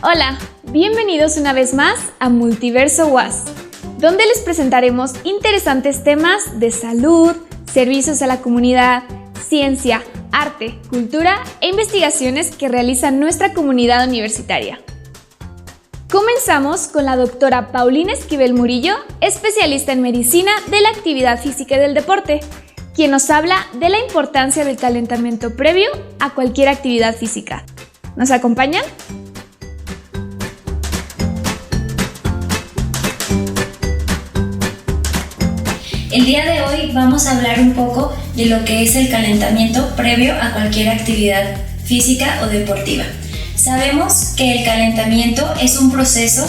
Hola, bienvenidos una vez más a Multiverso UAS, donde les presentaremos interesantes temas de salud, servicios a la comunidad, ciencia, arte, cultura e investigaciones que realiza nuestra comunidad universitaria. Comenzamos con la doctora Paulina Esquivel Murillo, especialista en medicina de la actividad física y del deporte, quien nos habla de la importancia del calentamiento previo a cualquier actividad física. ¿Nos acompañan? El día de hoy vamos a hablar un poco de lo que es el calentamiento previo a cualquier actividad física o deportiva. Sabemos que el calentamiento es un proceso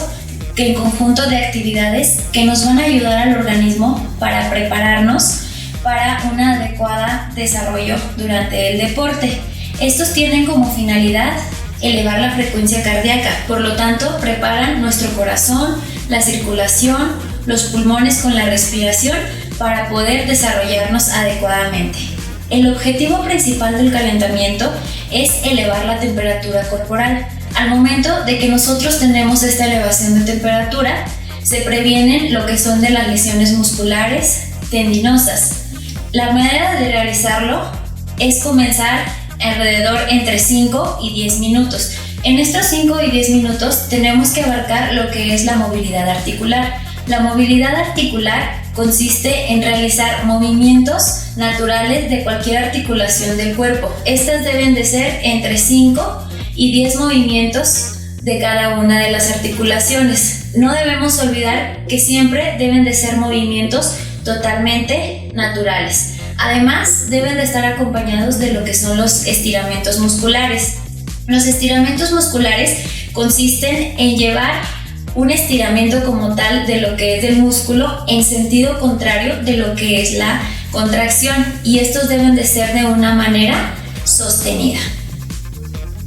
en conjunto de actividades que nos van a ayudar al organismo para prepararnos para un adecuado desarrollo durante el deporte. Estos tienen como finalidad elevar la frecuencia cardíaca, por lo tanto preparan nuestro corazón, la circulación, los pulmones con la respiración para poder desarrollarnos adecuadamente. El objetivo principal del calentamiento es elevar la temperatura corporal. Al momento de que nosotros tenemos esta elevación de temperatura, se previenen lo que son de las lesiones musculares, tendinosas. La manera de realizarlo es comenzar alrededor entre 5 y 10 minutos. En estos 5 y 10 minutos tenemos que abarcar lo que es la movilidad articular. La movilidad articular consiste en realizar movimientos naturales de cualquier articulación del cuerpo. Estas deben de ser entre 5 y 10 movimientos de cada una de las articulaciones. No debemos olvidar que siempre deben de ser movimientos totalmente naturales. Además, deben de estar acompañados de lo que son los estiramientos musculares. Los estiramientos musculares consisten en llevar un estiramiento como tal de lo que es del músculo en sentido contrario de lo que es la contracción, y estos deben de ser de una manera sostenida.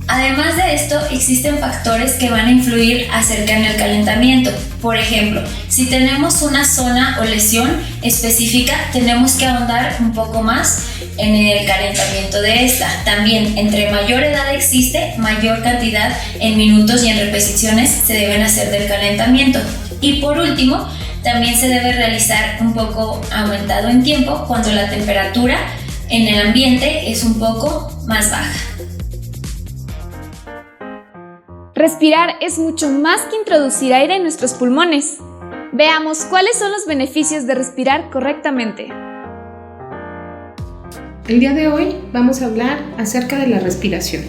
Además de esto, existen factores que van a influir acerca en el calentamiento. Por ejemplo, si tenemos una zona o lesión específica, tenemos que ahondar un poco más en el calentamiento de esta. También, entre mayor edad existe, mayor cantidad en minutos y en repeticiones se deben hacer del calentamiento. Y por último, también se debe realizar un poco aumentado en tiempo cuando la temperatura en el ambiente es un poco más baja. Respirar es mucho más que introducir aire en nuestros pulmones. Veamos cuáles son los beneficios de respirar correctamente. El día de hoy vamos a hablar acerca de la respiración.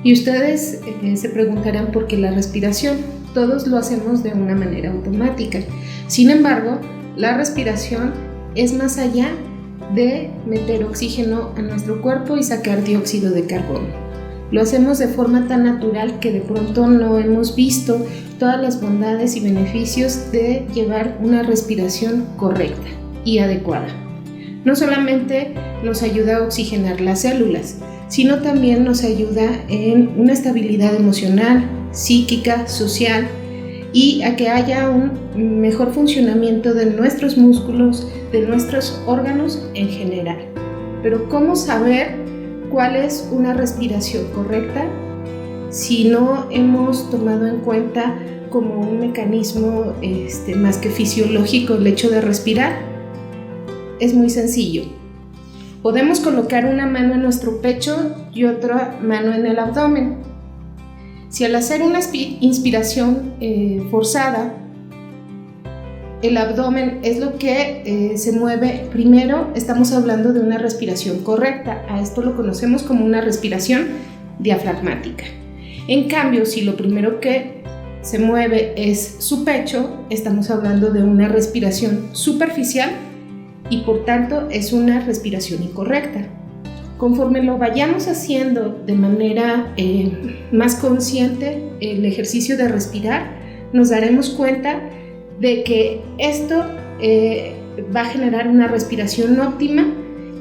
Y ustedes se preguntarán por qué la respiración. Todos lo hacemos de una manera automática. Sin embargo, la respiración es más allá de meter oxígeno a nuestro cuerpo y sacar dióxido de carbono. Lo hacemos de forma tan natural que de pronto no hemos visto todas las bondades y beneficios de llevar una respiración correcta y adecuada. No solamente nos ayuda a oxigenar las células, sino también nos ayuda en una estabilidad emocional, psíquica, social, y a que haya un mejor funcionamiento de nuestros músculos, de nuestros órganos en general. Pero ¿cómo saber cuál es una respiración correcta si no hemos tomado en cuenta como un mecanismo más que fisiológico el hecho de respirar? Es muy sencillo. Podemos colocar una mano en nuestro pecho y otra mano en el abdomen. Si al hacer una inspiración forzada, el abdomen es lo que se mueve primero, estamos hablando de una respiración correcta. A esto lo conocemos como una respiración diafragmática. En cambio, si lo primero que se mueve es su pecho, estamos hablando de una respiración superficial y por tanto es una respiración incorrecta. Conforme lo vayamos haciendo de manera más consciente, el ejercicio de respirar, nos daremos cuenta de que esto va a generar una respiración óptima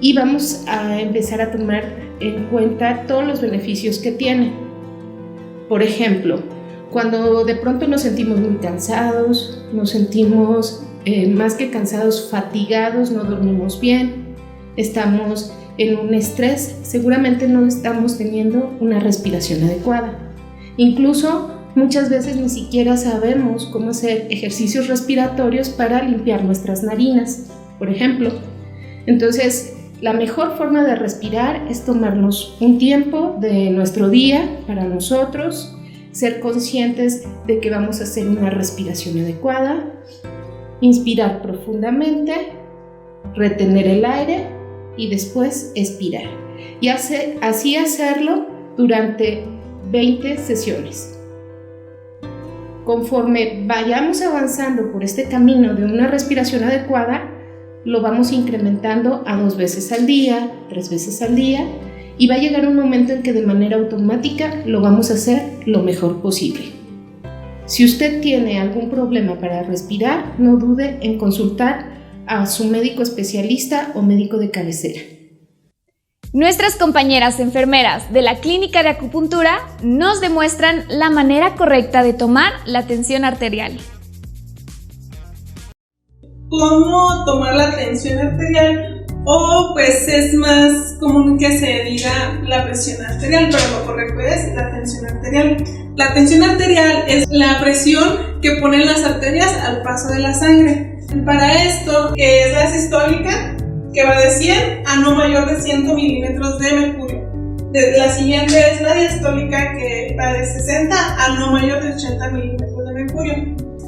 y vamos a empezar a tomar en cuenta todos los beneficios que tiene. Por ejemplo, cuando de pronto nos sentimos muy cansados, nos sentimos más que cansados, fatigados, no dormimos bien, estamos en un estrés, seguramente no estamos teniendo una respiración adecuada. Incluso muchas veces ni siquiera sabemos cómo hacer ejercicios respiratorios para limpiar nuestras narinas, por ejemplo. Entonces, la mejor forma de respirar es tomarnos un tiempo de nuestro día para nosotros, ser conscientes de que vamos a hacer una respiración adecuada, inspirar profundamente, retener el aire y después expirar. Y así hacerlo durante 20 sesiones. Conforme vayamos avanzando por este camino de una respiración adecuada, lo vamos incrementando a 2 veces al día, 3 veces al día, y va a llegar un momento en que de manera automática lo vamos a hacer lo mejor posible. Si usted tiene algún problema para respirar, no dude en consultar a su médico especialista o médico de cabecera. Nuestras compañeras enfermeras de la clínica de acupuntura nos demuestran la manera correcta de tomar la tensión arterial. ¿Cómo tomar la tensión arterial? O pues es más común que se diga la presión arterial, pero lo correcto es la tensión arterial. La tensión arterial es la presión que ponen las arterias al paso de la sangre. Para esto, que es la sistólica, que va de 100 a no mayor de 100 milímetros de mercurio. La siguiente es la diastólica, que va de 60 a no mayor de 80 milímetros de mercurio.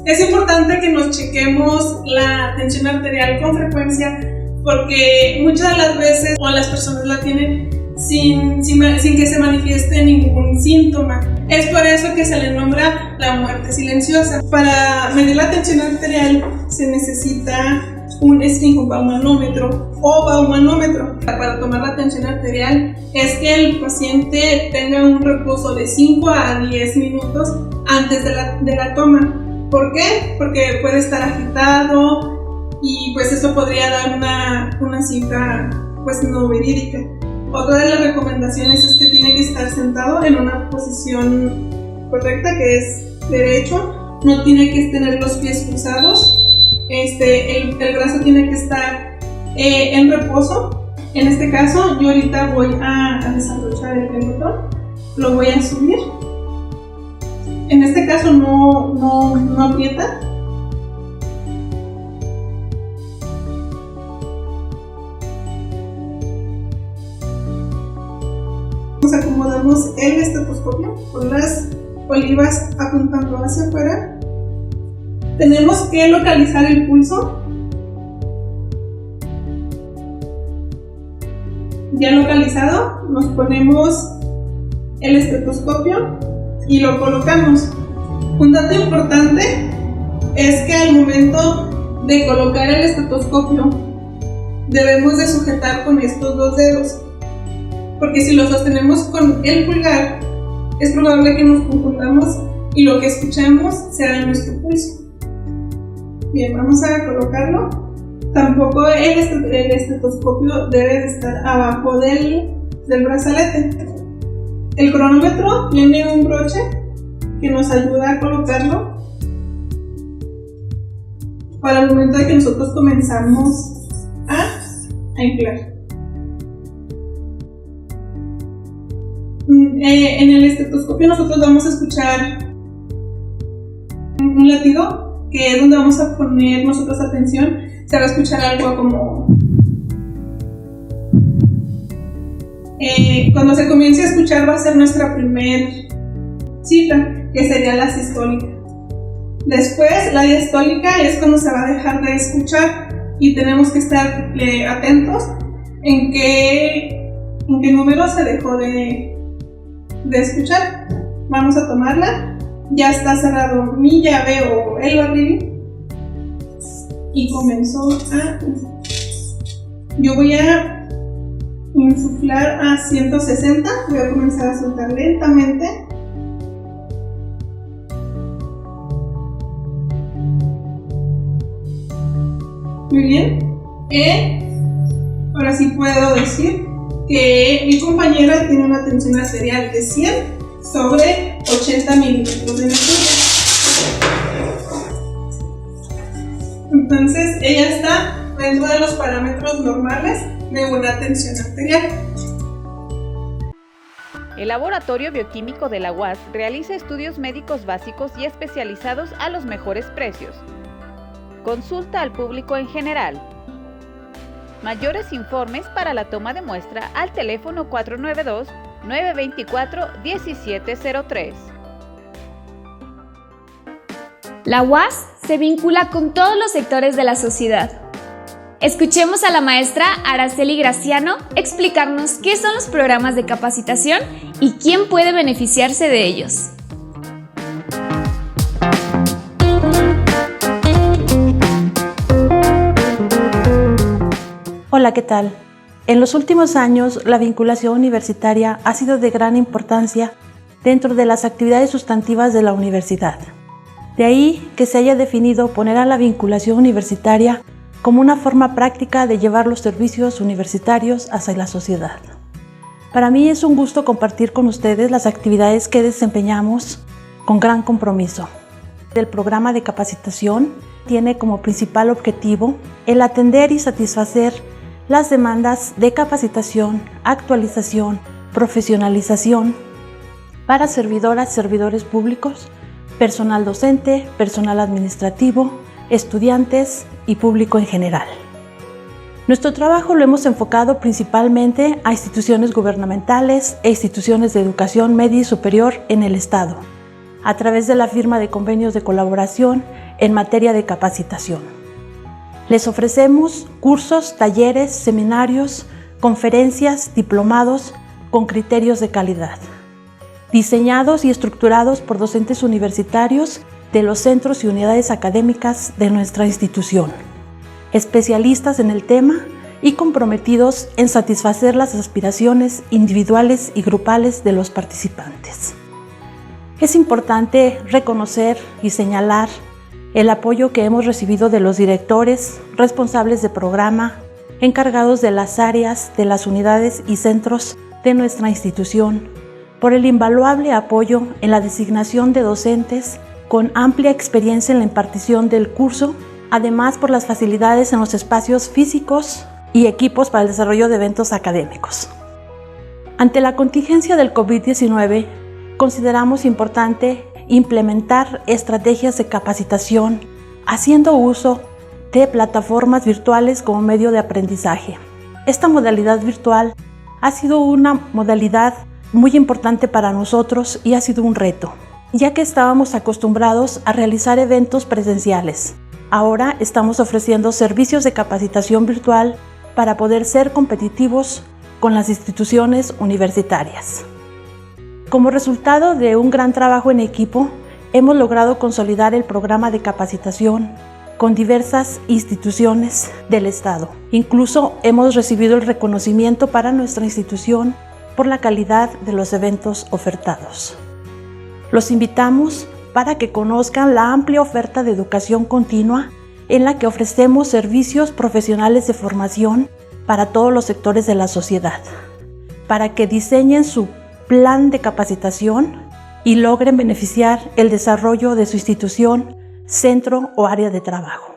Es importante que nos chequemos la tensión arterial con frecuencia, porque muchas de las veces las personas la tienen sin que se manifieste ningún síntoma. Es por eso que se le nombra la muerte silenciosa. Para medir la tensión arterial se necesita un esfingobahumanómetro o bahumanómetro. Para tomar la tensión arterial es que el paciente tenga un reposo de 5 a 10 minutos antes de la toma. ¿Por qué? Porque puede estar agitado y pues eso podría dar una cifra pues no verídica. Otra de las recomendaciones es que tiene que estar sentado en una posición correcta, que es derecho. No tiene que tener los pies cruzados. El brazo tiene que estar en reposo. En este caso, yo ahorita voy a desabrochar el botón. Lo voy a subir. En este caso no aprieta. Nos acomodamos el estetoscopio con las olivas apuntando hacia afuera. Tenemos que localizar el pulso. Ya localizado, nos ponemos el estetoscopio y lo colocamos. Un dato importante es que al momento de colocar el estetoscopio debemos de sujetar con estos 2 dedos, porque si lo sostenemos con el pulgar es probable que nos confundamos y lo que escuchamos será nuestro pulso. Bien, vamos a colocarlo. Tampoco el estetoscopio debe de estar abajo del brazalete. El cronómetro tiene un broche que nos ayuda a colocarlo para el momento de que nosotros comenzamos a inflar. En el estetoscopio nosotros vamos a escuchar un latido, que es donde vamos a poner nosotros atención. Se va a escuchar algo como... cuando se comience a escuchar va a ser nuestra primer cifra, que sería la sistólica. Después la diastólica es cuando se va a dejar de escuchar y tenemos que estar atentos en qué número se dejó de escuchar. Vamos a tomarla. Ya está cerrado mi llave o el barril y comenzó a... Yo voy a insuflar a 160, voy a comenzar a soltar lentamente. Muy bien. Ahora sí puedo decir que mi compañera tiene una tensión arterial de 100 sobre 80 milímetros de mercurio. Entonces ella está dentro de los parámetros normales de una tensión arterial. El Laboratorio Bioquímico de la UAS realiza estudios médicos básicos y especializados a los mejores precios. Consulta al público en general. Mayores informes para la toma de muestra al teléfono 492-924-1703. La UAS se vincula con todos los sectores de la sociedad. Escuchemos a la maestra Araceli Graciano explicarnos qué son los programas de capacitación y quién puede beneficiarse de ellos. Hola, ¿qué tal? En los últimos años, la vinculación universitaria ha sido de gran importancia dentro de las actividades sustantivas de la universidad. De ahí que se haya definido poner a la vinculación universitaria como una forma práctica de llevar los servicios universitarios hacia la sociedad. Para mí es un gusto compartir con ustedes las actividades que desempeñamos con gran compromiso. El programa de capacitación tiene como principal objetivo el atender y satisfacer las demandas de capacitación, actualización, profesionalización para servidoras, servidores públicos, personal docente, personal administrativo, estudiantes y público en general. Nuestro trabajo lo hemos enfocado principalmente a instituciones gubernamentales e instituciones de educación media y superior en el Estado, a través de la firma de convenios de colaboración en materia de capacitación. Les ofrecemos cursos, talleres, seminarios, conferencias, diplomados con criterios de calidad, diseñados y estructurados por docentes universitarios de los centros y unidades académicas de nuestra institución, especialistas en el tema y comprometidos en satisfacer las aspiraciones individuales y grupales de los participantes. Es importante reconocer y señalar el apoyo que hemos recibido de los directores, responsables de programa, encargados de las áreas, de las unidades y centros de nuestra institución, por el invaluable apoyo en la designación de docentes con amplia experiencia en la impartición del curso, además por las facilidades en los espacios físicos y equipos para el desarrollo de eventos académicos. Ante la contingencia del COVID-19, consideramos importante implementar estrategias de capacitación haciendo uso de plataformas virtuales como medio de aprendizaje. Esta modalidad virtual ha sido una modalidad muy importante para nosotros y ha sido un reto, ya que estábamos acostumbrados a realizar eventos presenciales. Ahora estamos ofreciendo servicios de capacitación virtual para poder ser competitivos con las instituciones universitarias. Como resultado de un gran trabajo en equipo, hemos logrado consolidar el programa de capacitación con diversas instituciones del Estado. Incluso hemos recibido el reconocimiento para nuestra institución por la calidad de los eventos ofertados. Los invitamos para que conozcan la amplia oferta de educación continua en la que ofrecemos servicios profesionales de formación para todos los sectores de la sociedad, para que diseñen su plan de capacitación y logren beneficiar el desarrollo de su institución, centro o área de trabajo.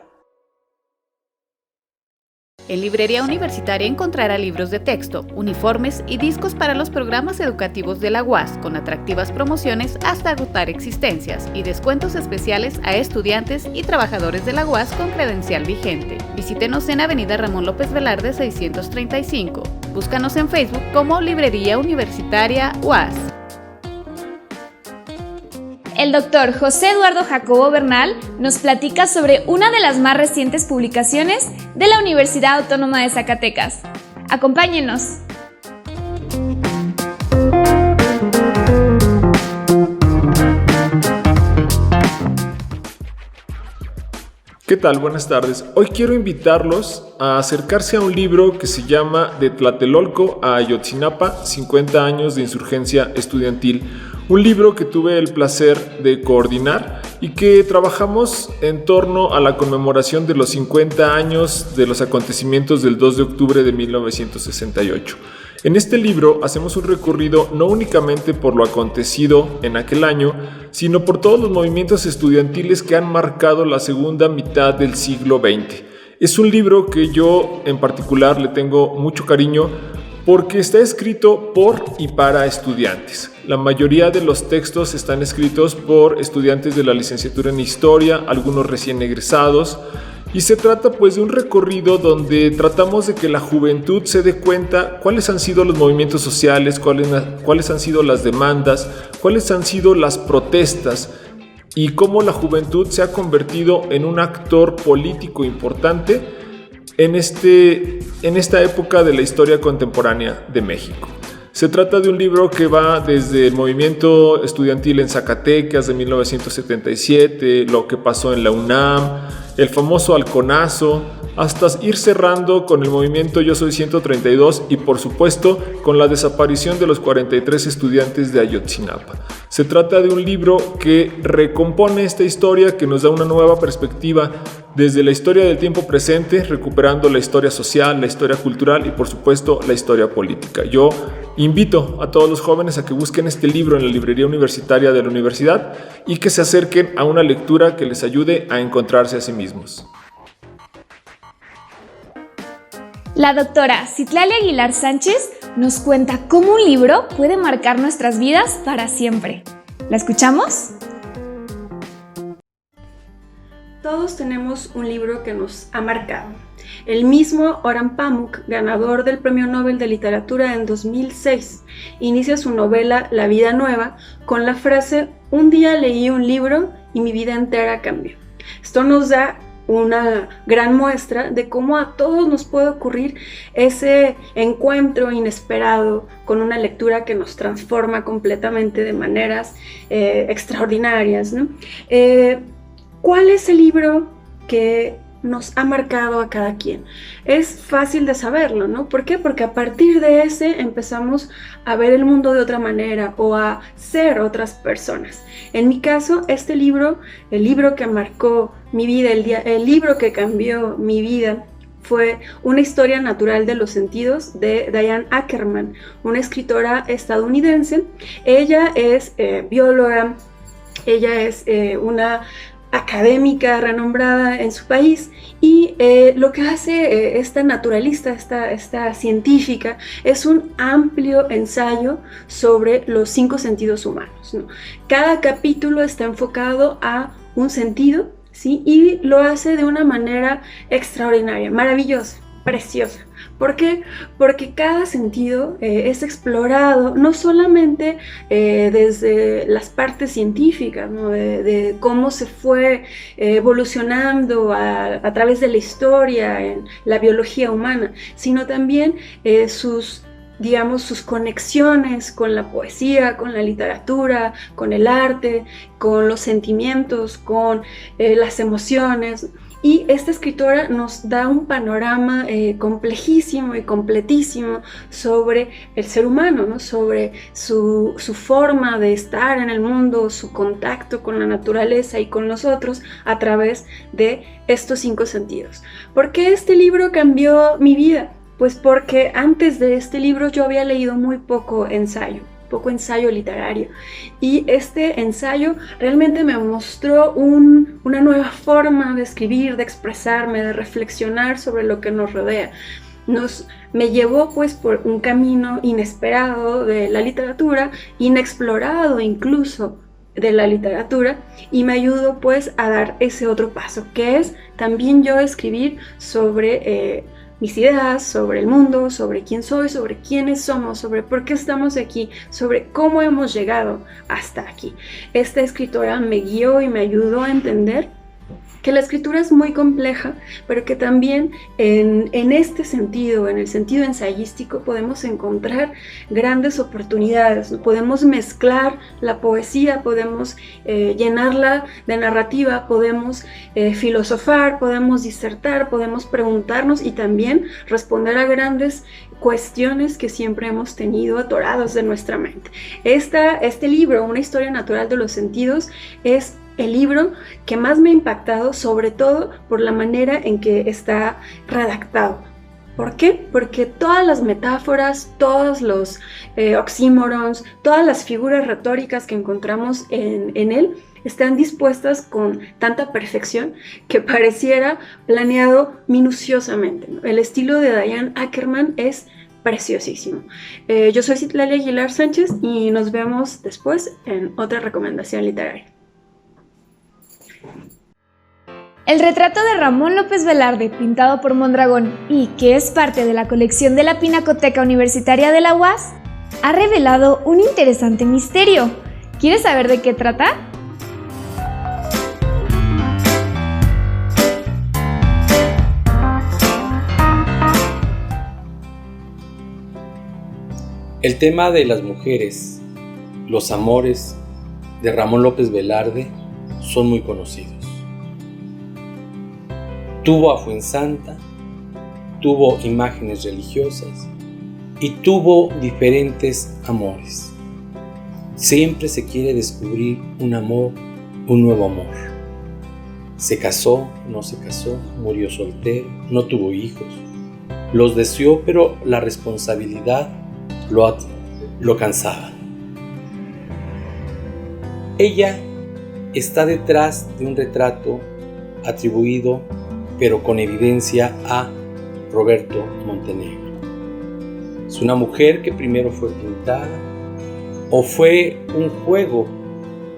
En Librería Universitaria encontrará libros de texto, uniformes y discos para los programas educativos de la UAS, con atractivas promociones hasta agotar existencias y descuentos especiales a estudiantes y trabajadores de la UAS con credencial vigente. Visítenos en Avenida Ramón López Velarde 635. Búscanos en Facebook como Librería Universitaria UAS. El doctor José Eduardo Jacobo Bernal nos platica sobre una de las más recientes publicaciones de la Universidad Autónoma de Zacatecas. Acompáñenos. ¿Qué tal? Buenas tardes. Hoy quiero invitarlos a acercarse a un libro que se llama De Tlatelolco a Ayotzinapa, 50 años de insurgencia estudiantil. Un libro que tuve el placer de coordinar y que trabajamos en torno a la conmemoración de los 50 años de los acontecimientos del 2 de octubre de 1968. En este libro hacemos un recorrido no únicamente por lo acontecido en aquel año, sino por todos los movimientos estudiantiles que han marcado la segunda mitad del siglo XX. Es un libro que yo en particular le tengo mucho cariño porque está escrito por y para estudiantes. La mayoría de los textos están escritos por estudiantes de la licenciatura en Historia, algunos recién egresados, y se trata pues de un recorrido donde tratamos de que la juventud se dé cuenta cuáles han sido los movimientos sociales, cuáles han sido las demandas, cuáles han sido las protestas y cómo la juventud se ha convertido en un actor político importante en esta época de la historia contemporánea de México. Se trata de un libro que va desde el movimiento estudiantil en Zacatecas de 1977, lo que pasó en la UNAM, el famoso halconazo, hasta ir cerrando con el movimiento Yo Soy 132 y por supuesto con la desaparición de los 43 estudiantes de Ayotzinapa. Se trata de un libro que recompone esta historia, que nos da una nueva perspectiva desde la historia del tiempo presente, recuperando la historia social, la historia cultural y por supuesto la historia política. Yo invito a todos los jóvenes a que busquen este libro en la librería universitaria de la universidad y que se acerquen a una lectura que les ayude a encontrarse a sí mismos. La doctora Citlali Aguilar Sánchez nos cuenta cómo un libro puede marcar nuestras vidas para siempre. ¿La escuchamos? Todos tenemos un libro que nos ha marcado. El mismo Orhan Pamuk, ganador del Premio Nobel de Literatura en 2006, inicia su novela La vida nueva con la frase: un día leí un libro y mi vida entera cambió. Esto nos da una gran muestra de cómo a todos nos puede ocurrir ese encuentro inesperado con una lectura que nos transforma completamente de maneras extraordinarias, ¿no? ¿Cuál es el libro que nos ha marcado a cada quien? Es fácil de saberlo, ¿no? ¿Por qué? Porque a partir de ese empezamos a ver el mundo de otra manera o a ser otras personas. En mi caso, este libro, el libro que marcó mi vida, el libro que cambió mi vida, fue Una historia natural de los sentidos de Diane Ackerman, una escritora estadounidense. Ella es bióloga, ella es una académica renombrada en su país y lo que hace esta naturalista, esta científica, es un amplio ensayo sobre los 5 sentidos humanos, ¿no? Cada capítulo está enfocado a un sentido, ¿sí? Y lo hace de una manera extraordinaria, maravillosa, preciosa. ¿Por qué? Porque cada sentido es explorado no solamente desde las partes científicas, ¿no? de cómo se fue evolucionando a través de la historia en la biología humana, sino también sus conexiones con la poesía, con la literatura, con el arte, con los sentimientos, con las emociones. Y esta escritora nos da un panorama complejísimo y completísimo sobre el ser humano, ¿no? Sobre su forma de estar en el mundo, su contacto con la naturaleza y con nosotros a través de estos 5 sentidos. ¿Por qué este libro cambió mi vida? Pues porque antes de este libro yo había leído muy poco ensayo literario, y este ensayo realmente me mostró una nueva forma de escribir, de expresarme, de reflexionar sobre lo que nos rodea. Me llevó pues por un camino inesperado de la literatura, inexplorado incluso de la literatura, y me ayudó pues a dar ese otro paso, que es también yo escribir sobre mis ideas, sobre el mundo, sobre quién soy, sobre quiénes somos, sobre por qué estamos aquí, sobre cómo hemos llegado hasta aquí. Esta escritora me guió y me ayudó a entender que la escritura es muy compleja, pero que también en este sentido, en el sentido ensayístico, podemos encontrar grandes oportunidades, ¿no? Podemos mezclar la poesía, podemos llenarla de narrativa, podemos filosofar, podemos disertar, podemos preguntarnos y también responder a grandes cuestiones que siempre hemos tenido atoradas de nuestra mente. Este libro, Una historia natural de los sentidos, es el libro que más me ha impactado, sobre todo por la manera en que está redactado. ¿Por qué? Porque todas las metáforas, todos los oxímorons, todas las figuras retóricas que encontramos en él están dispuestas con tanta perfección que pareciera planeado minuciosamente, ¿no? El estilo de Diane Ackerman es preciosísimo. Yo soy Citlali Aguilar Sánchez y nos vemos después en otra recomendación literaria. El retrato de Ramón López Velarde, pintado por Mondragón y que es parte de la colección de la Pinacoteca Universitaria de la UAS, ha revelado un interesante misterio. ¿Quieres saber de qué trata? El tema de las mujeres, los amores de Ramón López Velarde son muy conocidos. Tuvo a Fuensanta, tuvo imágenes religiosas y tuvo diferentes amores. Siempre se quiere descubrir un amor, un nuevo amor. Se casó, no se casó, murió soltero, no tuvo hijos. Los deseó, pero la responsabilidad lo cansaba. Ella está detrás de un retrato atribuido, pero con evidencia, a Roberto Montenegro. Es una mujer que primero fue pintada o fue un juego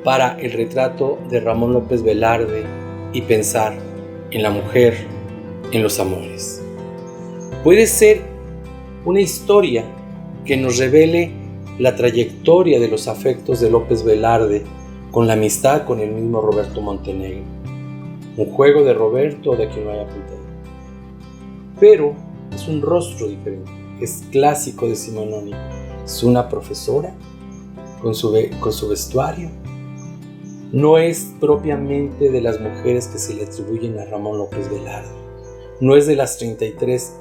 para el retrato de Ramón López Velarde y pensar en la mujer, en los amores. Puede ser una historia que nos revele la trayectoria de los afectos de López Velarde con la amistad con el mismo Roberto Montenegro. Un juego de Roberto o de quien lo haya pintado. Pero es un rostro diferente, es clásico decimonónico. Es una profesora con su vestuario. No es propiamente de las mujeres que se le atribuyen a Ramón López Velarde. No es de las 33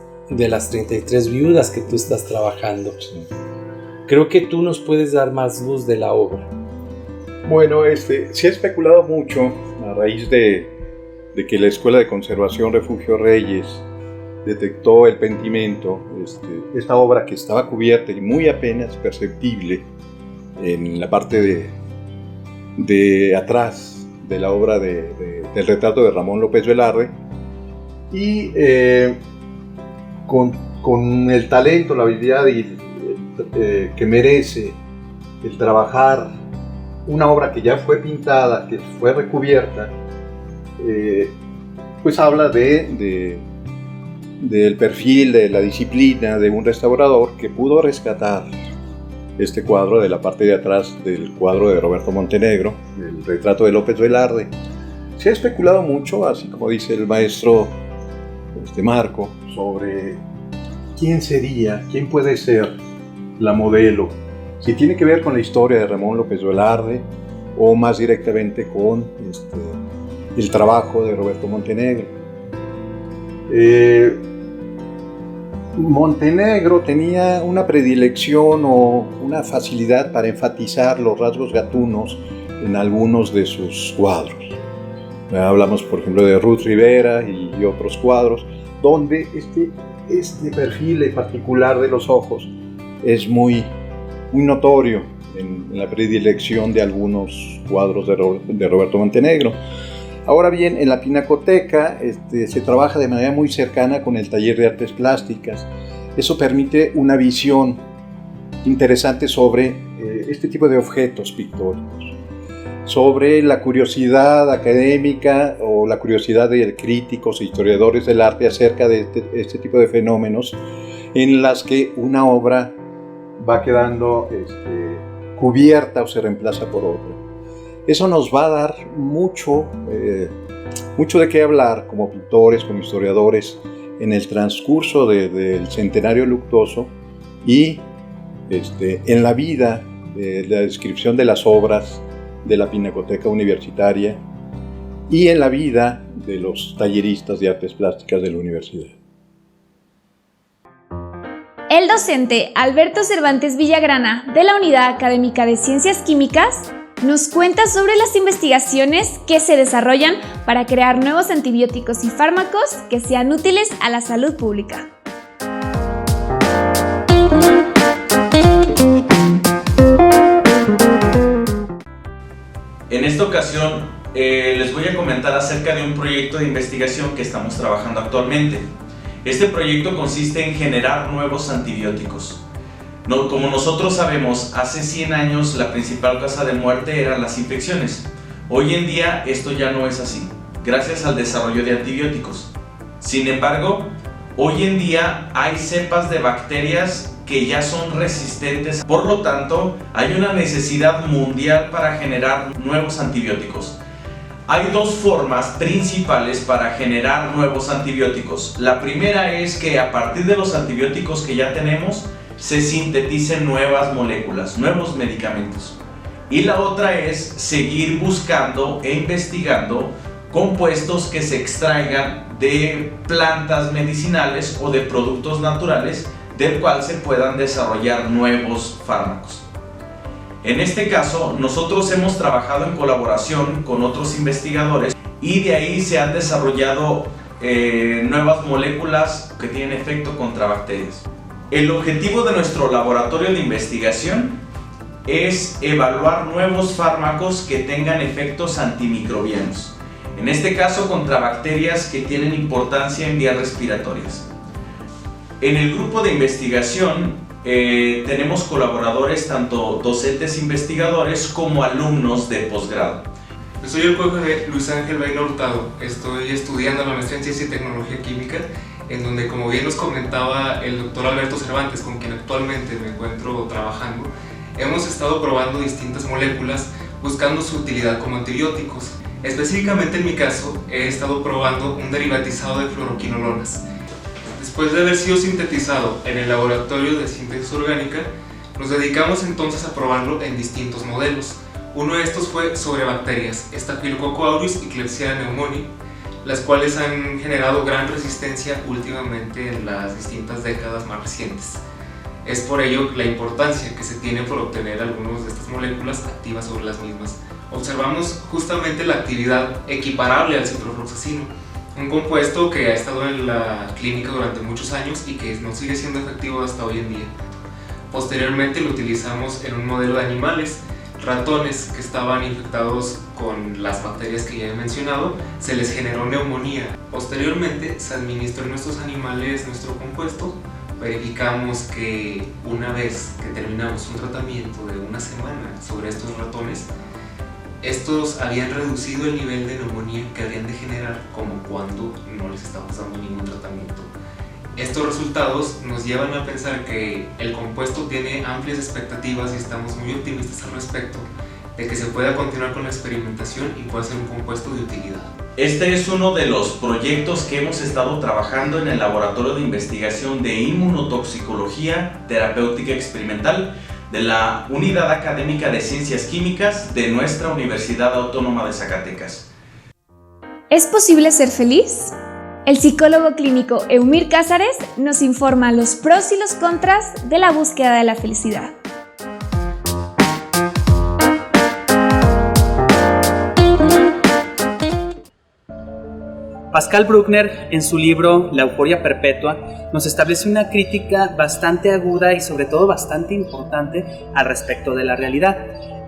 viudas que tú estás trabajando. Creo que tú nos puedes dar más luz de la obra. Bueno, se ha especulado mucho a raíz de que la Escuela de Conservación Refugio Reyes detectó el pentimento, esta obra que estaba cubierta y muy apenas perceptible en la parte de atrás de la obra del retrato de Ramón López Velarde, y con el talento, la habilidad que merece el trabajar una obra que ya fue pintada, que fue recubierta, pues habla del perfil, de la disciplina de un restaurador que pudo rescatar este cuadro de la parte de atrás del cuadro de Roberto Montenegro, el retrato de López Velarde. Se ha especulado mucho, así como dice el maestro Marco, sobre quién puede ser la modelo, si tiene que ver con la historia de Ramón López Velarde o más directamente con el trabajo de Roberto Montenegro. Montenegro tenía una predilección o una facilidad para enfatizar los rasgos gatunos en algunos de sus cuadros. Hablamos, por ejemplo, de Ruth Rivera y otros cuadros, donde este perfil en particular de los ojos es muy notorio en la predilección de algunos cuadros de Roberto Montenegro. Ahora bien, en la Pinacoteca se trabaja de manera muy cercana con el taller de artes plásticas. Eso permite una visión interesante sobre este tipo de objetos pictóricos, sobre la curiosidad académica o la curiosidad de críticos e historiadores del arte acerca de este tipo de fenómenos en las que una obra va quedando cubierta o se reemplaza por otra. Eso nos va a dar mucho de qué hablar como pintores, como historiadores, en el transcurso del centenario luctuoso y en la vida, la descripción de las obras de la Pinacoteca Universitaria y en la vida de los talleristas de artes plásticas de la universidad. El docente Alberto Cervantes Villagrana, de la Unidad Académica de Ciencias Químicas, nos cuenta sobre las investigaciones que se desarrollan para crear nuevos antibióticos y fármacos que sean útiles a la salud pública. En esta ocasión les voy a comentar acerca de un proyecto de investigación que estamos trabajando actualmente. Este proyecto consiste en generar nuevos antibióticos. Como nosotros sabemos, hace 100 años la principal causa de muerte eran las infecciones. Hoy en día esto ya no es así, gracias al desarrollo de antibióticos. Sin embargo, hoy en día hay cepas de bacterias que ya son resistentes, por lo tanto, hay una necesidad mundial para generar nuevos antibióticos. Hay dos formas principales para generar nuevos antibióticos. La primera es que a partir de los antibióticos que ya tenemos, se sinteticen nuevas moléculas, nuevos medicamentos. Y la otra es seguir buscando e investigando compuestos que se extraigan de plantas medicinales o de productos naturales del cual se puedan desarrollar nuevos fármacos. En este caso, nosotros hemos trabajado en colaboración con otros investigadores y de ahí se han desarrollado nuevas moléculas que tienen efecto contra bacterias. El objetivo de nuestro laboratorio de investigación es evaluar nuevos fármacos que tengan efectos antimicrobianos. En este caso, contra bacterias que tienen importancia en vías respiratorias. En el grupo de investigación tenemos colaboradores, tanto docentes investigadores como alumnos de posgrado. Soy el Jorge Luis Ángel Baina Hurtado. Estoy estudiando la maestría en Ciencia y Tecnología Química, en donde, como bien nos comentaba el doctor Alberto Cervantes, con quien actualmente me encuentro trabajando, hemos estado probando distintas moléculas buscando su utilidad como antibióticos. Específicamente en mi caso, he estado probando un derivatizado de fluoroquinolonas. Después de haber sido sintetizado en el laboratorio de síntesis orgánica, nos dedicamos entonces a probarlo en distintos modelos. Uno de estos fue sobre bacterias, Staphylococcus aureus y Klebsiella pneumoniae, las cuales han generado gran resistencia últimamente en las distintas décadas más recientes. Es por ello la importancia que se tiene por obtener algunas de estas moléculas activas sobre las mismas. Observamos justamente la actividad equiparable al ciprofloxacino, un compuesto que ha estado en la clínica durante muchos años y que no sigue siendo efectivo hasta hoy en día. Posteriormente lo utilizamos en un modelo de animales, ratones que estaban infectados con las bacterias que ya he mencionado, se les generó neumonía. Posteriormente se administró en nuestros animales nuestro compuesto. Verificamos que una vez que terminamos un tratamiento de una semana sobre estos ratones, estos habían reducido el nivel de neumonía que habrían de generar como cuando no les estamos dando ningún tratamiento. Estos resultados nos llevan a pensar que el compuesto tiene amplias expectativas y estamos muy optimistas al respecto de que se pueda continuar con la experimentación y pueda ser un compuesto de utilidad. Este es uno de los proyectos que hemos estado trabajando en el Laboratorio de Investigación de Inmunotoxicología Terapéutica Experimental de la Unidad Académica de Ciencias Químicas de nuestra Universidad Autónoma de Zacatecas. ¿Es posible ser feliz? El psicólogo clínico Eumir Cázares nos informa los pros y los contras de la búsqueda de la felicidad. Pascal Bruckner, en su libro La euforia perpetua, nos establece una crítica bastante aguda y sobre todo bastante importante al respecto de la realidad,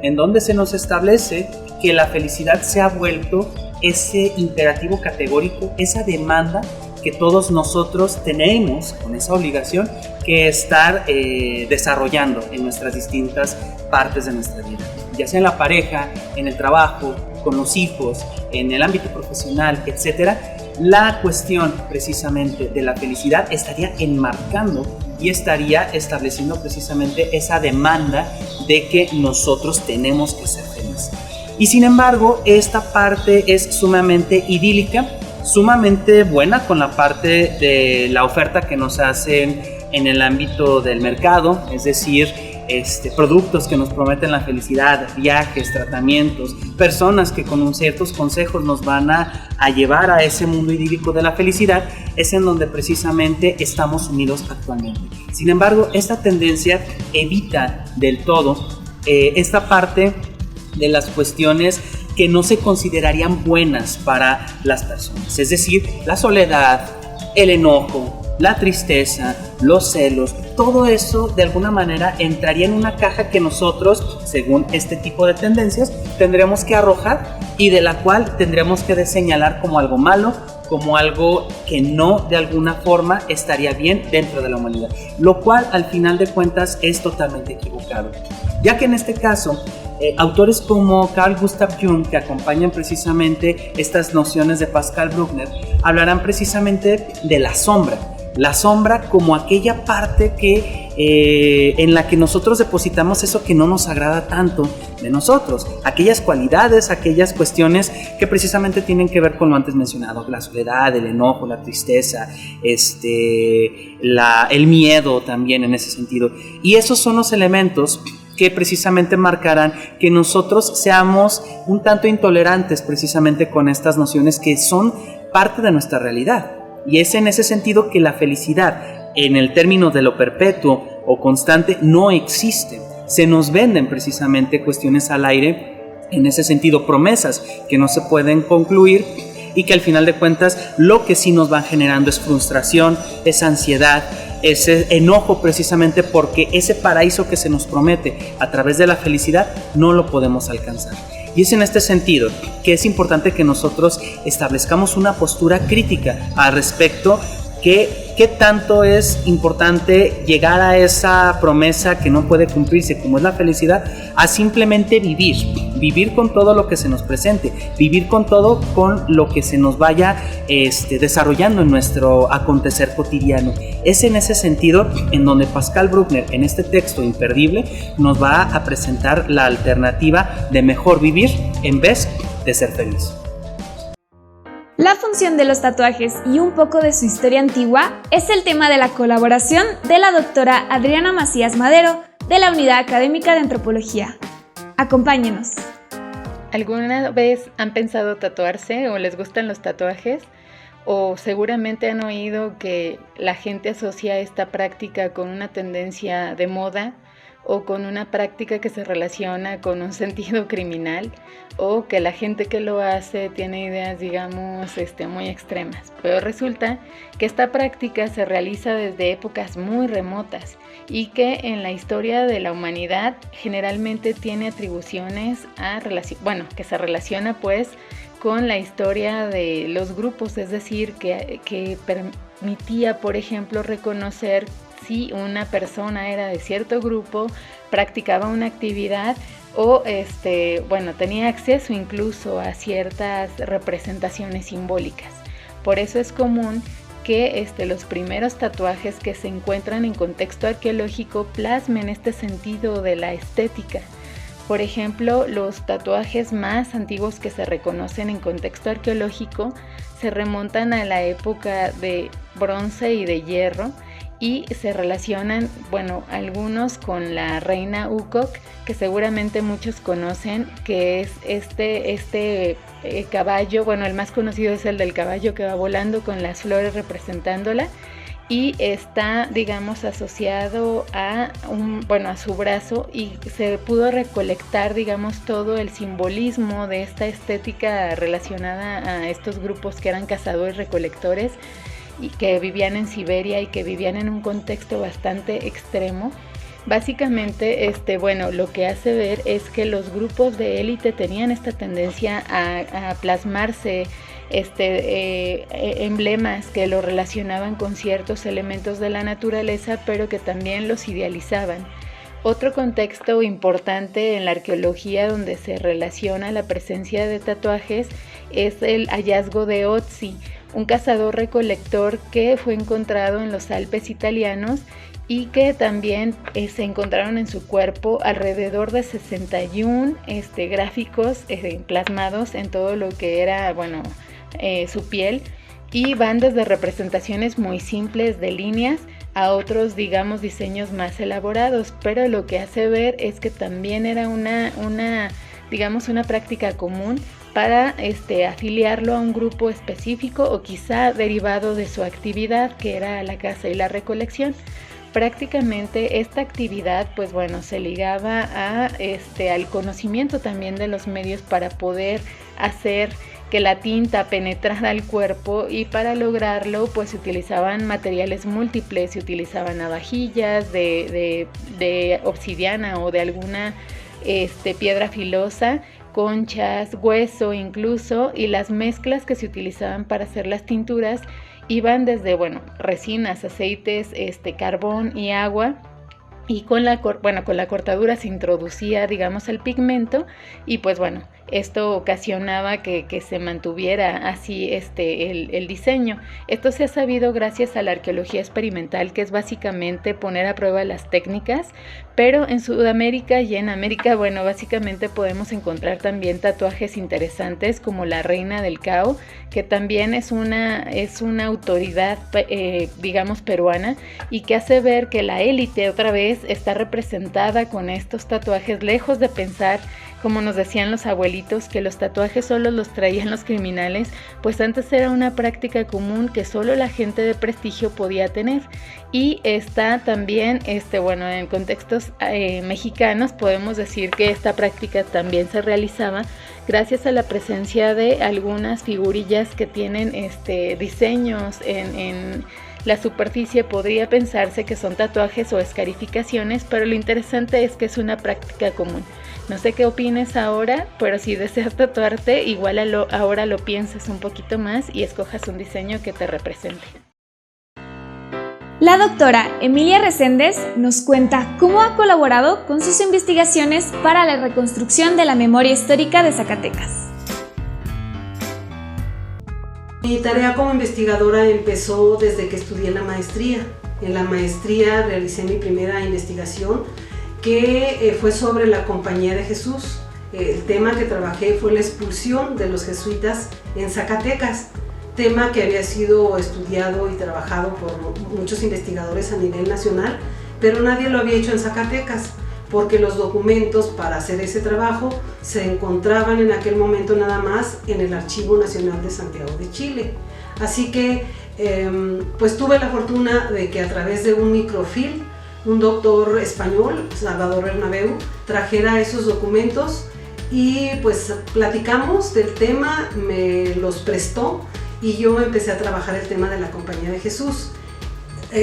en donde se nos establece que la felicidad se ha vuelto ese imperativo categórico, esa demanda que todos nosotros tenemos con esa obligación que estar desarrollando en nuestras distintas partes de nuestra vida, ya sea en la pareja, en el trabajo, con los hijos, en el ámbito profesional, etc. La cuestión precisamente de la felicidad estaría enmarcando y estaría estableciendo precisamente esa demanda de que nosotros tenemos que ser felices. Y sin embargo, esta parte es sumamente idílica, sumamente buena con la parte de la oferta que nos hacen en el ámbito del mercado, es decir, productos que nos prometen la felicidad, viajes, tratamientos, personas que con ciertos consejos nos van a llevar a ese mundo idílico de la felicidad, es en donde precisamente estamos unidos actualmente. Sin embargo, esta tendencia evita del todo esta parte de las cuestiones que no se considerarían buenas para las personas, es decir, la soledad, el enojo, la tristeza, los celos, todo eso de alguna manera entraría en una caja que nosotros, según este tipo de tendencias, tendremos que arrojar y de la cual tendremos que señalar como algo malo, como algo que no de alguna forma estaría bien dentro de la humanidad, lo cual al final de cuentas es totalmente equivocado, ya que en este caso autores como Carl Gustav Jung, que acompañan precisamente estas nociones de Pascal Bruckner, hablarán precisamente de la sombra como aquella parte que en la que nosotros depositamos eso que no nos agrada tanto de nosotros, aquellas cualidades, aquellas cuestiones que precisamente tienen que ver con lo antes mencionado, la soledad, el enojo, la tristeza, el miedo también en ese sentido, y esos son los elementos que precisamente marcarán que nosotros seamos un tanto intolerantes precisamente con estas nociones que son parte de nuestra realidad. Y es en ese sentido que la felicidad, en el término de lo perpetuo o constante, no existe. Se nos venden precisamente cuestiones al aire, en ese sentido promesas que no se pueden concluir y que al final de cuentas lo que sí nos van generando es frustración, es ansiedad, ese enojo precisamente porque ese paraíso que se nos promete a través de la felicidad no lo podemos alcanzar. Y es en este sentido que es importante que nosotros establezcamos una postura crítica al respecto, qué tanto es importante llegar a esa promesa que no puede cumplirse, como es la felicidad, a simplemente vivir con todo lo que se nos presente, vivir con todo con lo que se nos vaya desarrollando en nuestro acontecer cotidiano. Es en ese sentido en donde Pascal Bruckner, en este texto imperdible, nos va a presentar la alternativa de mejor vivir en vez de ser feliz. La función de los tatuajes y un poco de su historia antigua es el tema de la colaboración de la doctora Adriana Macías Madero de la Unidad Académica de Antropología. Acompáñenos. ¿Alguna vez han pensado tatuarse o les gustan los tatuajes? O seguramente han oído que la gente asocia esta práctica con una tendencia de moda o con una práctica que se relaciona con un sentido criminal, o que la gente que lo hace tiene ideas, digamos, muy extremas. Pero resulta que esta práctica se realiza desde épocas muy remotas y que en la historia de la humanidad generalmente tiene atribuciones que se relaciona pues con la historia de los grupos, es decir, que permitía, por ejemplo, reconocer si una persona era de cierto grupo, practicaba una actividad o tenía acceso incluso a ciertas representaciones simbólicas. Por eso es común que los primeros tatuajes que se encuentran en contexto arqueológico plasmen este sentido de la estética. Por ejemplo, los tatuajes más antiguos que se reconocen en contexto arqueológico se remontan a la época de bronce y de hierro, y se relacionan, algunos con la reina Ukok, que seguramente muchos conocen, que es este caballo, el más conocido es el del caballo que va volando con las flores representándola, y está, digamos, asociado a su brazo, y se pudo recolectar, digamos, todo el simbolismo de esta estética relacionada a estos grupos que eran cazadores recolectores y que vivían en Siberia y que vivían en un contexto bastante extremo. Básicamente, lo que hace ver es que los grupos de élite tenían esta tendencia a plasmarse emblemas que lo relacionaban con ciertos elementos de la naturaleza, pero que también los idealizaban. Otro contexto importante en la arqueología donde se relaciona la presencia de tatuajes es el hallazgo de Ötzi, un cazador-recolector que fue encontrado en los Alpes italianos y que también se encontraron en su cuerpo alrededor de 61 gráficos plasmados en todo lo que era su piel, y van desde representaciones muy simples de líneas a otros, digamos, diseños más elaborados, pero lo que hace ver es que también era una práctica común para afiliarlo a un grupo específico o quizá derivado de su actividad, que era la caza y la recolección. Prácticamente esta actividad se ligaba al conocimiento también de los medios para poder hacer que la tinta penetrara al cuerpo, y para lograrlo se utilizaban materiales múltiples, se utilizaban navajillas de obsidiana o de alguna piedra filosa, conchas, hueso incluso, y las mezclas que se utilizaban para hacer las tinturas iban desde, resinas, aceites, carbón y agua. Y con la cortadura se introducía, digamos, el pigmento y pues esto ocasionaba que se mantuviera así el diseño. Esto se ha sabido gracias a la arqueología experimental, que es básicamente poner a prueba las técnicas, pero en Sudamérica y en América, básicamente podemos encontrar también tatuajes interesantes como la Reina del Cao, que también es una autoridad, digamos, peruana, y que hace ver que la élite otra vez está representada con estos tatuajes, lejos de pensar, como nos decían los abuelitos, que los tatuajes solo los traían los criminales, pues antes era una práctica común que solo la gente de prestigio podía tener. Y está también, en contextos mexicanos podemos decir que esta práctica también se realizaba gracias a la presencia de algunas figurillas que tienen diseños en la superficie. Podría pensarse que son tatuajes o escarificaciones, pero lo interesante es que es una práctica común. No sé qué opines ahora, pero si deseas tatuarte, igual ahora lo pienses un poquito más y escojas un diseño que te represente. La doctora Emilia Reséndez nos cuenta cómo ha colaborado con sus investigaciones para la reconstrucción de la memoria histórica de Zacatecas. Mi tarea como investigadora empezó desde que estudié la maestría. En la maestría realicé mi primera investigación, que fue sobre la Compañía de Jesús. El tema que trabajé fue la expulsión de los jesuitas en Zacatecas, tema que había sido estudiado y trabajado por muchos investigadores a nivel nacional, pero nadie lo había hecho en Zacatecas, porque los documentos para hacer ese trabajo se encontraban en aquel momento nada más en el Archivo Nacional de Santiago de Chile. Así que pues tuve la fortuna de que a través de un microfilm, un doctor español, Salvador Bernabeu, trajera esos documentos y pues platicamos del tema, me los prestó y yo empecé a trabajar el tema de la Compañía de Jesús.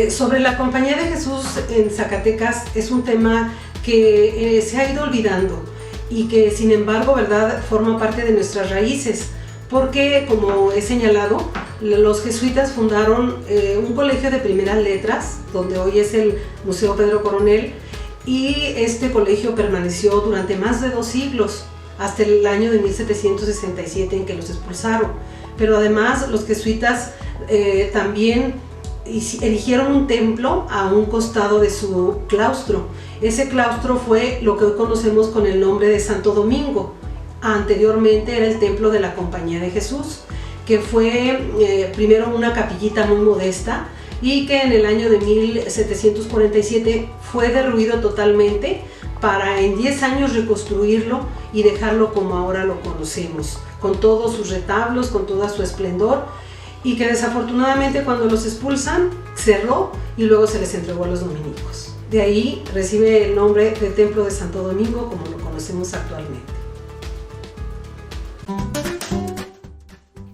Sobre la Compañía de Jesús en Zacatecas es un tema que se ha ido olvidando y que sin embargo, ¿verdad?, forma parte de nuestras raíces, porque como he señalado, los jesuitas fundaron un colegio de primeras letras, donde hoy es el Museo Pedro Coronel, y este colegio permaneció durante más de 2 siglos, hasta el año de 1767 en que los expulsaron. Pero además los jesuitas también erigieron un templo a un costado de su claustro. Ese claustro fue lo que hoy conocemos con el nombre de Santo Domingo. Anteriormente era el templo de la Compañía de Jesús, que fue primero una capillita muy modesta y que en el año de 1747 fue derruido totalmente para en 10 años reconstruirlo y dejarlo como ahora lo conocemos, con todos sus retablos, con todo su esplendor, y que desafortunadamente cuando los expulsan cerró y luego se les entregó a los dominicos. De ahí recibe el nombre de Templo de Santo Domingo como lo conocemos actualmente.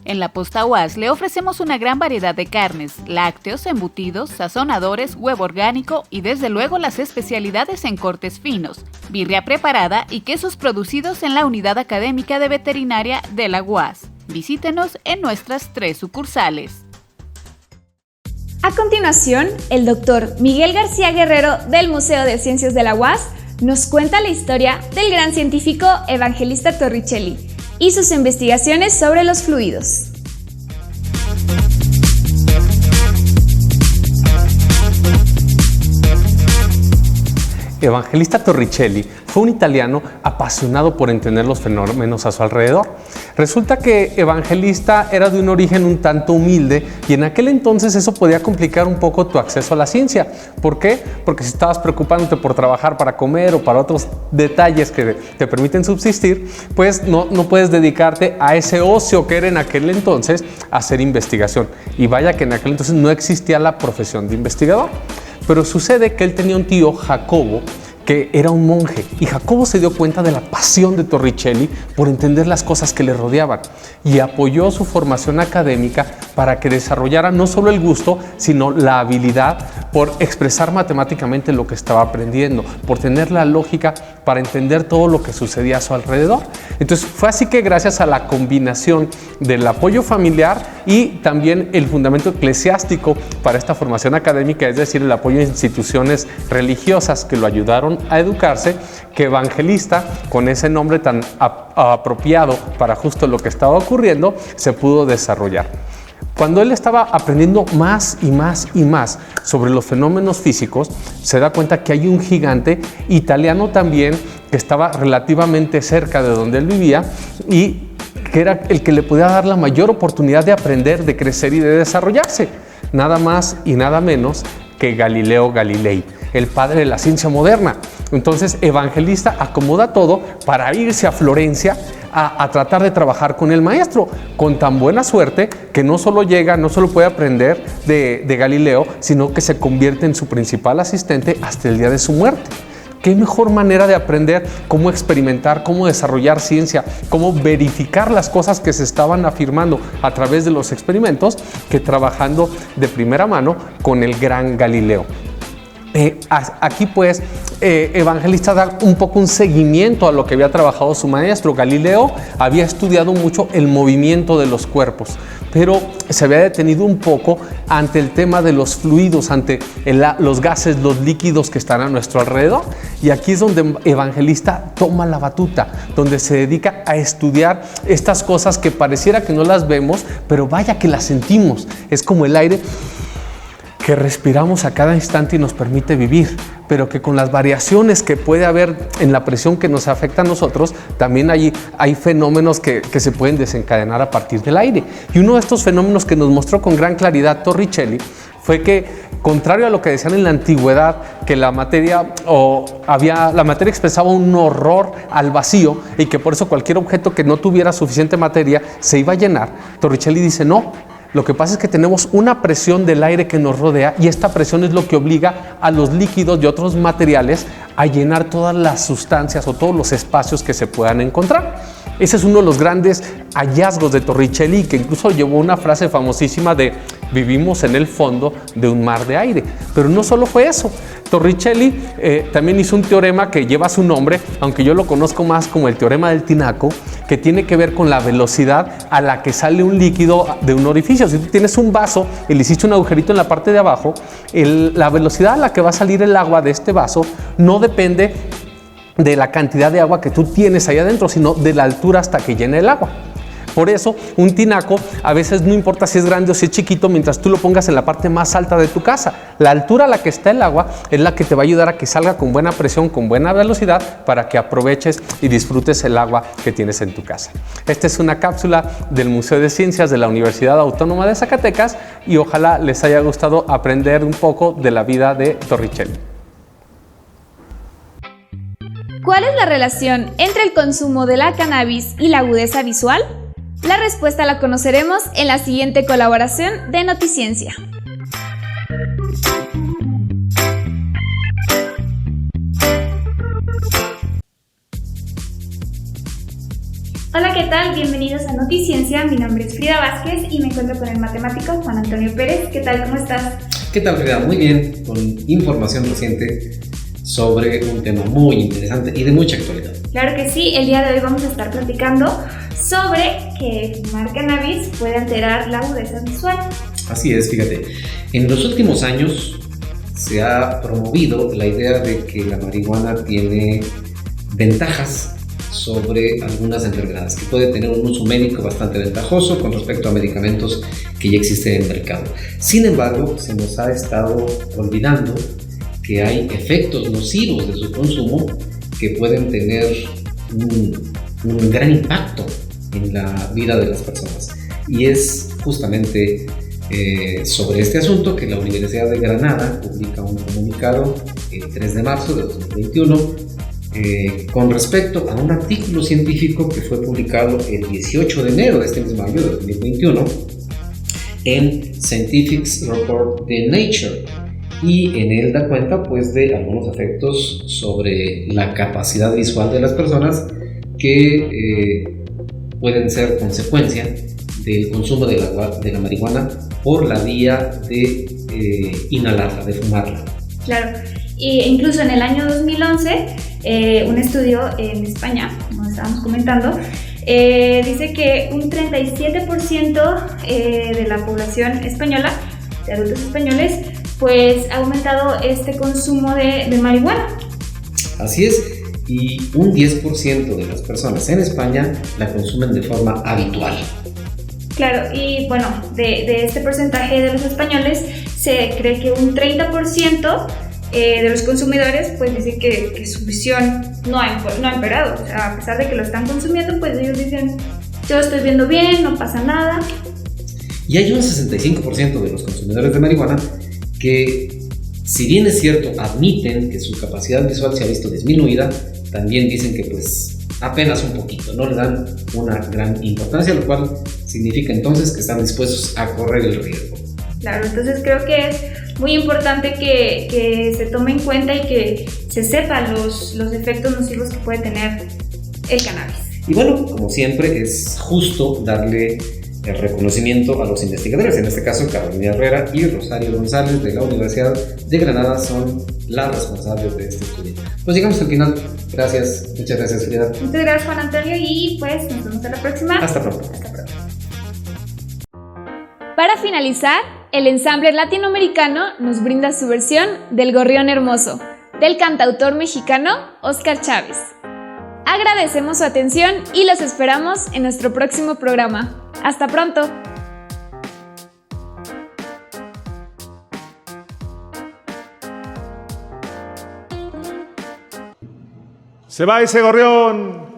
En la Posta UAS le ofrecemos una gran variedad de carnes, lácteos, embutidos, sazonadores, huevo orgánico y desde luego las especialidades en cortes finos, birria preparada y quesos producidos en la Unidad Académica de Veterinaria de la UAS. Visítenos en nuestras 3 sucursales. A continuación, el doctor Miguel García Guerrero del Museo de Ciencias de la UAS nos cuenta la historia del gran científico Evangelista Torricelli y sus investigaciones sobre los fluidos. Evangelista Torricelli fue un italiano apasionado por entender los fenómenos a su alrededor. Resulta que Evangelista era de un origen un tanto humilde y en aquel entonces eso podía complicar un poco tu acceso a la ciencia. ¿Por qué? Porque si estabas preocupándote por trabajar para comer o para otros detalles que te permiten subsistir, pues no puedes dedicarte a ese ocio que era en aquel entonces hacer investigación. Y vaya que en aquel entonces no existía la profesión de investigador. Pero sucede que él tenía un tío, Jacobo, que era un monje, y Jacobo se dio cuenta de la pasión de Torricelli por entender las cosas que le rodeaban y apoyó su formación académica para que desarrollara no solo el gusto, sino la habilidad por expresar matemáticamente lo que estaba aprendiendo, por tener la lógica para entender todo lo que sucedía a su alrededor. Entonces fue así que, gracias a la combinación del apoyo familiar y también el fundamento eclesiástico para esta formación académica, es decir, el apoyo de instituciones religiosas que lo ayudaron a educarse, que Evangelista, con ese nombre tan apropiado para justo lo que estaba ocurriendo, se pudo desarrollar. Cuando él estaba aprendiendo más y más y más sobre los fenómenos físicos, se da cuenta que hay un gigante italiano también que estaba relativamente cerca de donde él vivía y que era el que le podía dar la mayor oportunidad de aprender, de crecer y de desarrollarse. Nada más y nada menos que Galileo Galilei, el padre de la ciencia moderna. Entonces Evangelista acomoda todo para irse a Florencia a tratar de trabajar con el maestro, con tan buena suerte que no solo puede aprender de Galileo, sino que se convierte en su principal asistente hasta el día de su muerte. ¿Qué mejor manera de aprender cómo experimentar, cómo desarrollar ciencia, cómo verificar las cosas que se estaban afirmando a través de los experimentos que trabajando de primera mano con el gran Galileo? Aquí pues Evangelista da un poco un seguimiento a lo que había trabajado su maestro. Galileo había estudiado mucho el movimiento de los cuerpos, pero se había detenido un poco ante el tema de los fluidos, ante los gases, los líquidos que están a nuestro alrededor. Y aquí es donde Evangelista toma la batuta, donde se dedica a estudiar estas cosas que pareciera que no las vemos, pero vaya que las sentimos. Es como el aire que respiramos a cada instante y nos permite vivir, pero que con las variaciones que puede haber en la presión que nos afecta a nosotros, también hay fenómenos que se pueden desencadenar a partir del aire. Y uno de estos fenómenos que nos mostró con gran claridad Torricelli fue que, contrario a lo que decían en la antigüedad, que la materia expresaba un horror al vacío y que por eso cualquier objeto que no tuviera suficiente materia se iba a llenar, Torricelli dice no. Lo que pasa es que tenemos una presión del aire que nos rodea y esta presión es lo que obliga a los líquidos y otros materiales a llenar todas las sustancias o todos los espacios que se puedan encontrar. Ese es uno de los grandes hallazgos de Torricelli, que incluso llevó una frase famosísima de vivimos en el fondo de un mar de aire. Pero no solo fue eso. Torricelli también hizo un teorema que lleva su nombre, aunque yo lo conozco más como el teorema del tinaco, que tiene que ver con la velocidad a la que sale un líquido de un orificio. Si tú tienes un vaso y le hiciste un agujerito en la parte de abajo, la velocidad a la que va a salir el agua de este vaso no depende de la cantidad de agua que tú tienes ahí adentro, sino de la altura hasta que llene el agua. Por eso, un tinaco a veces no importa si es grande o si es chiquito, mientras tú lo pongas en la parte más alta de tu casa. La altura a la que está el agua es la que te va a ayudar a que salga con buena presión, con buena velocidad, para que aproveches y disfrutes el agua que tienes en tu casa. Esta es una cápsula del Museo de Ciencias de la Universidad Autónoma de Zacatecas y ojalá les haya gustado aprender un poco de la vida de Torricelli. ¿Cuál es la relación entre el consumo de la cannabis y la agudeza visual? La respuesta la conoceremos en la siguiente colaboración de Noticiencia. Hola, ¿qué tal? Bienvenidos a Noticiencia. Mi nombre es Frida Vázquez y me encuentro con el matemático Juan Antonio Pérez. ¿Qué tal? ¿Cómo estás? ¿Qué tal, Frida? Muy bien, con información reciente sobre un tema muy interesante y de mucha actualidad. Claro que sí, el día de hoy vamos a estar platicando sobre que fumar cannabis puede alterar la agudeza visual. Así es, fíjate, en los últimos años se ha promovido la idea de que la marihuana tiene ventajas sobre algunas enfermedades, que puede tener un uso médico bastante ventajoso con respecto a medicamentos que ya existen en el mercado. Sin embargo, se nos ha estado olvidando que hay efectos nocivos de su consumo que pueden tener un gran impacto en la vida de las personas. Y es justamente sobre este asunto que la Universidad de Granada publica un comunicado el 3 de marzo de 2021 con respecto a un artículo científico que fue publicado el 18 de enero de este mismo año de 2021 en Scientific Report de Nature. y en él da cuenta pues de algunos efectos sobre la capacidad visual de las personas que pueden ser consecuencia del consumo de la marihuana por la vía de inhalarla, de fumarla. Claro, e incluso en el año 2011, un estudio en España, como estábamos comentando, dice que un 37% de la población española, de adultos españoles, pues ha aumentado este consumo de marihuana. Así es, y un 10% de las personas en España la consumen de forma habitual. Claro, y bueno, de este porcentaje de los españoles se cree que un 30% de los consumidores pues dice que su visión no ha empeorado. O sea, a pesar de que lo están consumiendo, pues ellos dicen, yo estoy viendo bien, no pasa nada. Y hay un 65% de los consumidores de marihuana que, si bien es cierto, admiten que su capacidad visual se ha visto disminuida, también dicen que pues apenas un poquito, no le dan una gran importancia, lo cual significa entonces que están dispuestos a correr el riesgo. Claro, entonces creo que es muy importante que se tome en cuenta y que se sepan los efectos nocivos que puede tener el cannabis. Y bueno, como siempre, es justo darle el reconocimiento a los investigadores, en este caso Carolina Herrera y Rosario González de la Universidad de Granada son las responsables de este estudio. Pues llegamos al final. Gracias, muchas gracias, Frida. Muchas gracias, Juan Antonio, y pues nos vemos a la próxima. Hasta pronto. Para finalizar, el Ensambler Latinoamericano nos brinda su versión del Gorrión Hermoso, del cantautor mexicano Óscar Chávez. Agradecemos su atención y los esperamos en nuestro próximo programa. ¡Hasta pronto! ¡Se va ese gorrión!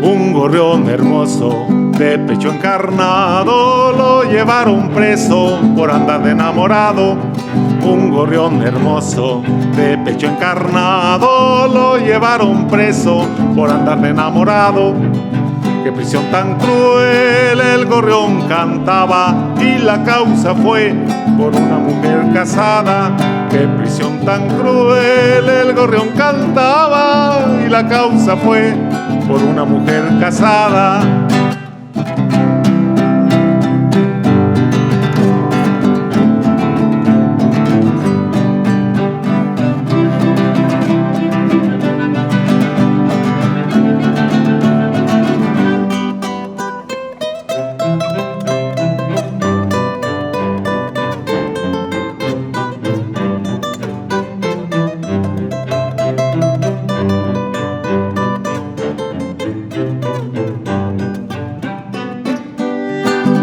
Un gorrión hermoso de pecho encarnado lo llevaron preso por andar de enamorado. Un gorrión hermoso de pecho encarnado lo llevaron preso por andar de enamorado. Qué prisión tan cruel, el gorrión cantaba y la causa fue por una mujer casada. Qué prisión tan cruel, el gorrión cantaba y la causa fue por una mujer casada.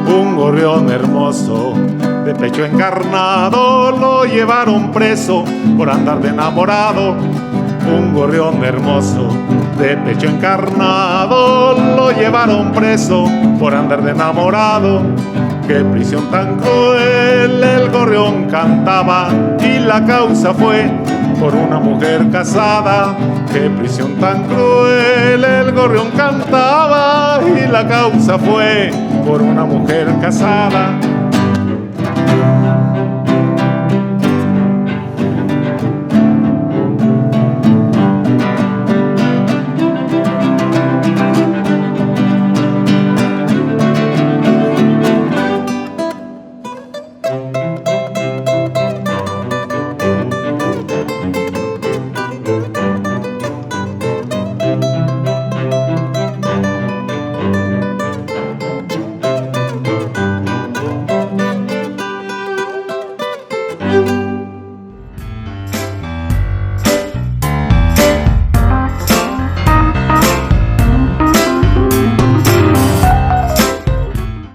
Un gorrión hermoso de pecho encarnado lo llevaron preso por andar de enamorado. Un gorrión hermoso de pecho encarnado lo llevaron preso por andar de enamorado. Qué prisión tan cruel, el gorrión cantaba y la causa fue por una mujer casada. Qué prisión tan cruel, el gorrión cantaba y la causa fue por una mujer casada.